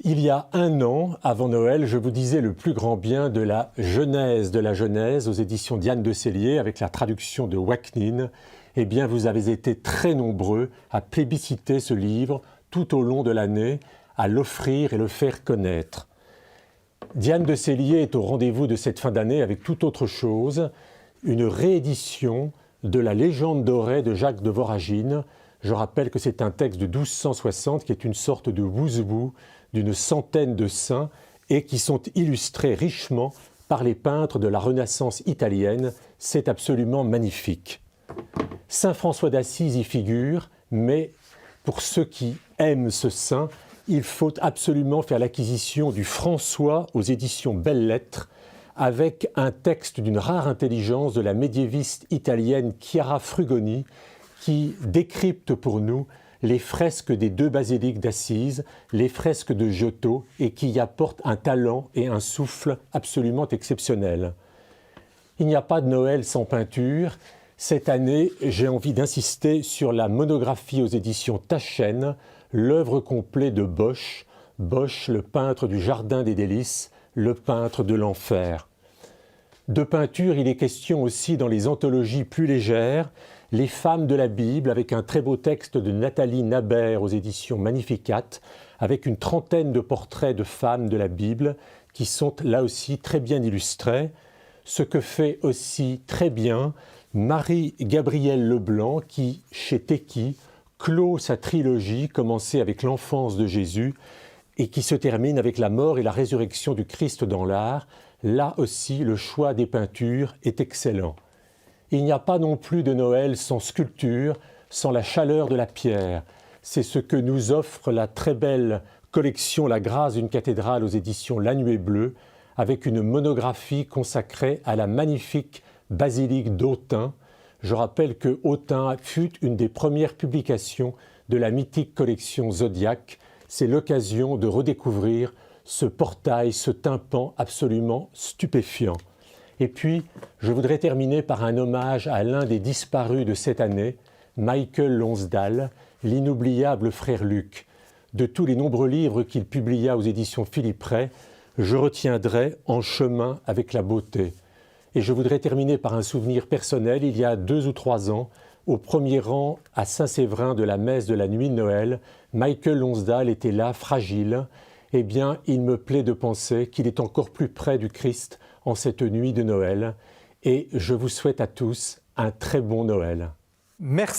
Il y a un an, avant Noël, je vous disais le plus grand bien de la Genèse aux éditions Diane de Sellier avec la traduction de Waknin. Eh bien, vous avez été très nombreux à plébisciter ce livre tout au long de l'année, à l'offrir et le faire connaître. Diane de Sellier est au rendez-vous de cette fin d'année avec tout autre chose, une réédition de la Légende dorée de Jacques de Voragine. Je rappelle que c'est un texte de 1260 qui est une sorte de wouzbou d'une centaine de saints et qui sont illustrés richement par les peintres de la Renaissance italienne. C'est absolument magnifique. Saint François d'Assise y figure, mais pour ceux qui aiment ce saint, il faut absolument faire l'acquisition du François aux éditions Belles Lettres, avec un texte d'une rare intelligence de la médiéviste italienne Chiara Frugoni, qui décrypte pour nous les fresques des deux basiliques d'Assise, les fresques de Giotto, et qui y apporte un talent et un souffle absolument exceptionnels. Il n'y a pas de Noël sans peinture. Cette année, j'ai envie d'insister sur la monographie aux éditions Taschen, l'œuvre complète de Bosch, Bosch, le peintre du Jardin des Délices, le peintre de l'enfer. De peinture, il est question aussi dans les anthologies plus légères, Les femmes de la Bible, avec un très beau texte de Nathalie Nabert aux éditions Magnificat, avec une trentaine de portraits de femmes de la Bible qui sont là aussi très bien illustrés. Ce que fait aussi très bien Marie-Gabrielle Leblanc qui, chez Téqui, clôt sa trilogie commencée avec l'enfance de Jésus et qui se termine avec la mort et la résurrection du Christ dans l'art. Là aussi, le choix des peintures est excellent. Il n'y a pas non plus de Noël sans sculpture, sans la chaleur de la pierre. C'est ce que nous offre la très belle collection La Grâce d'une cathédrale aux éditions La Nuée Bleue, avec une monographie consacrée à la magnifique basilique d'Autun. Je rappelle que Autun fut une des premières publications de la mythique collection Zodiac. C'est l'occasion de redécouvrir ce portail, ce tympan absolument stupéfiant. Et puis, je voudrais terminer par un hommage à l'un des disparus de cette année, Michael Lonsdale, l'inoubliable frère Luc. De tous les nombreux livres qu'il publia aux éditions Philippe Ray, je retiendrai En chemin avec la beauté. Et je voudrais terminer par un souvenir personnel. Il y a 2 ou 3 ans, au premier rang à Saint-Séverin de la messe de la nuit de Noël, Michael Lonsdale était là, fragile. Eh bien, il me plaît de penser qu'il est encore plus près du Christ en cette nuit de Noël. Et je vous souhaite à tous un très bon Noël. Merci.